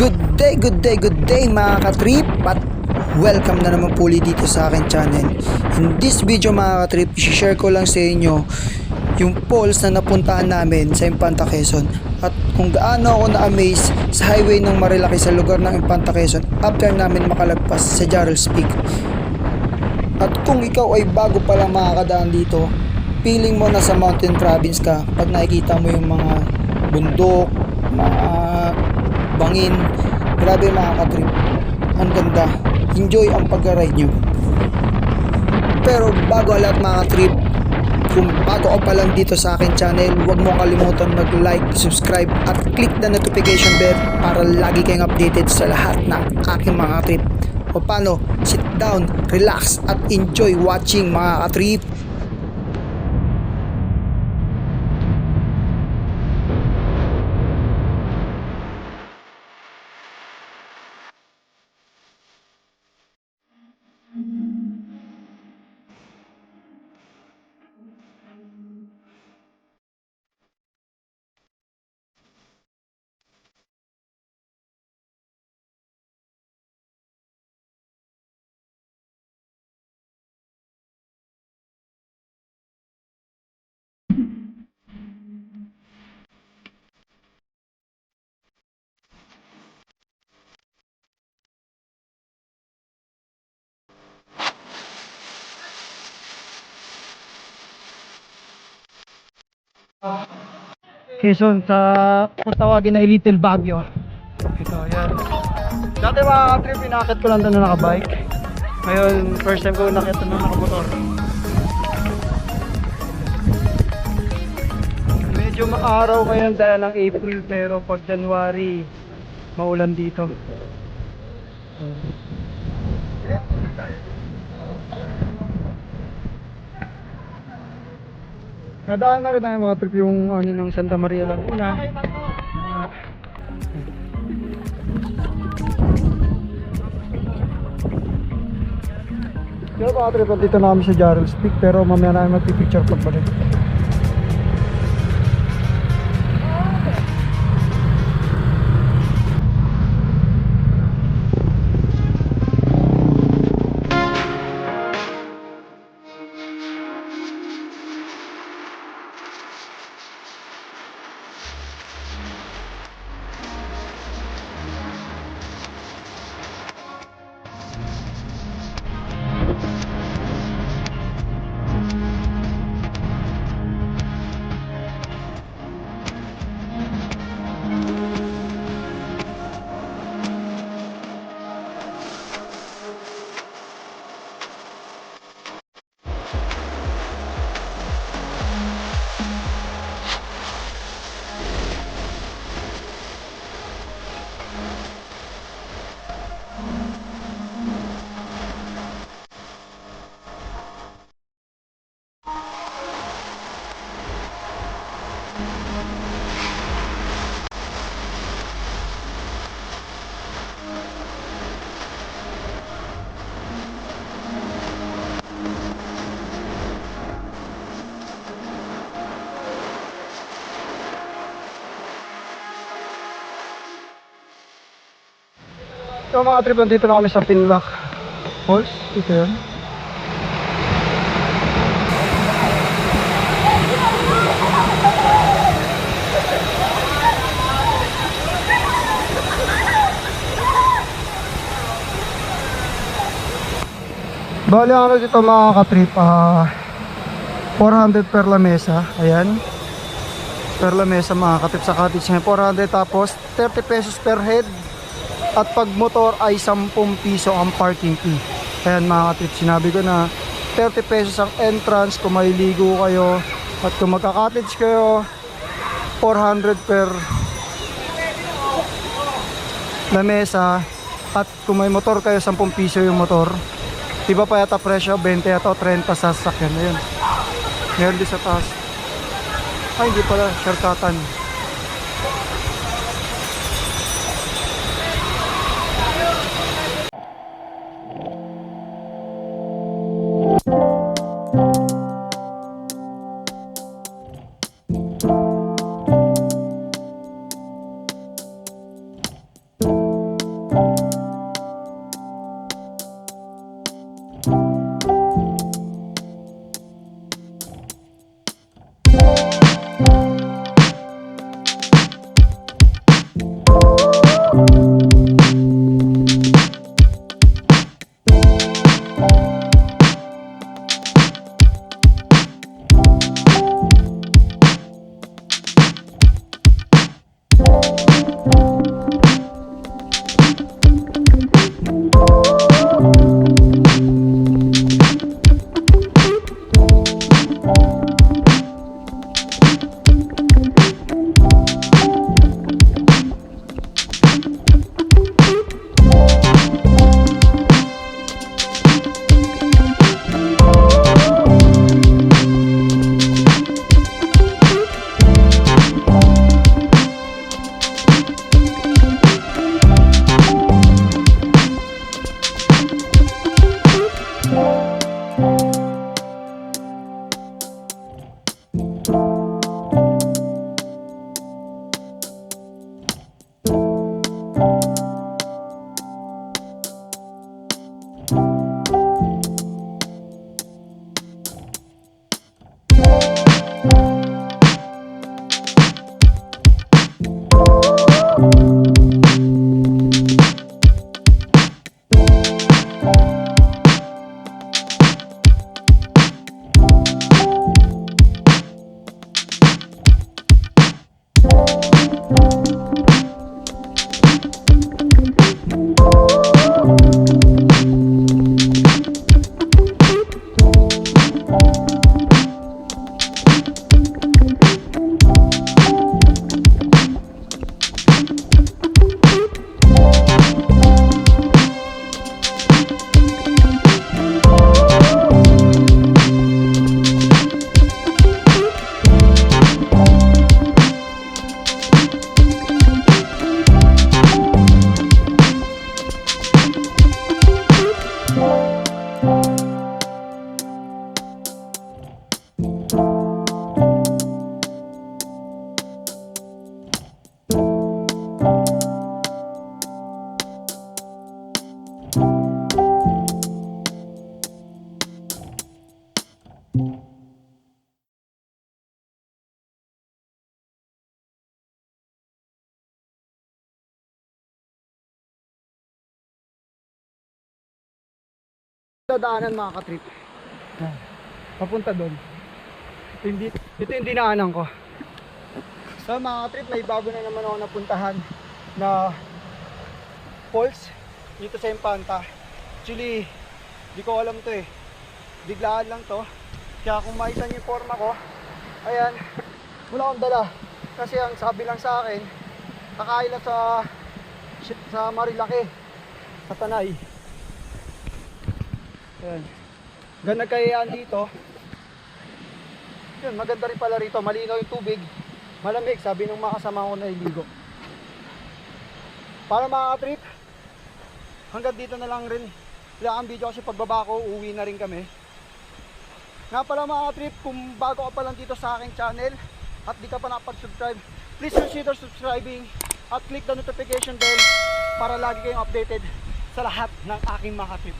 Good day mga katrip at welcome na naman po ulit dito sa akin channel. In this video mga katrip, i-share ko lang sa inyo yung falls na napuntahan namin sa Infanta Quezon at kung gaano ako na-amaze sa highway ng Marilaki sa lugar ng Infanta Quezon after namin makalagpas sa Jarrell's Peak. At kung ikaw ay bago pa lang makakadaan dito, feeling mo na sa mountain province ka pag nakikita mo yung mga bundok, mga bangin. Grabe mga katrip, ang ganda, enjoy ang pag-ride nyo. Pero bago ang lahat mga katrip, kung bago ka pa lang dito sa akin channel, huwag mo kalimutan mag-like, subscribe at click the notification bell para lagi kayong updated sa lahat ng aking mga trip. O paano, sit down, relax at enjoy watching mga katrip. Quezon sa kung tawagin na Little Baguio. Ito, yan. Dati mga trip, pinakit ko lang doon na nakabike. Ngayon, first time ko nakita na nakamotor. Medyo maaraw ngayon dahil ng April, pero pag January, maulan dito. Nadaan na rin tayo mga trip yung ano ng Santa Maria Laguna. Pero mga trip, dito na kami sa Jarrell's Peak, pero mamaya na magpipicture pagbalik. So mga trip, nandito na kami sa Pinlock Falls. Ito yun. Bali ano dito mga katrip, 400 per lamesa. Ayan, per lamesa mga katrip sa cottage ngayon 400, tapos 30 pesos per head. At pag motor ay 10 piso ang parking fee. Ayan mga katrip, sinabi ko na 30 pesos ang entrance kung may ligo kayo. At kung magka-cottage kayo, 400 per lamesa. At kung may motor kayo, 10 piso yung motor. Diba pa yata presyo, 20 yata o 30 sa sasakyan. Ayan, meron din sa taas. Ay hindi pala, shortcutan. Dadaanan mga katrip. Yan. Papunta doon. Ito yung dinaanan ko. So mga katrip, may bago na naman ako napuntahan na falls dito sa Infanta. Actually, di ko alam to eh. Biglaan lang to. Kaya kung makita niyo yung forma ko, ayan, wala akong dala. Kasi ang sabi lang sa akin, kakain lang sa Marilaki, sa Tanay. Ayan. Ganda kayaan dito. Yun, maganda rin pala rito. Malinaw yung tubig. Malamig, sabi ng mga kasama ko na iligo. Para mga trip, hanggang dito na lang rin. Wala kang video kasi pagbaba ko, uwi na rin kami. Nga pala mga trip, kung bago ka pa lang dito sa aking channel at di ka pa nakapag-subscribe, please consider subscribing at click the notification bell para lagi kayong updated sa lahat ng aking mga trip.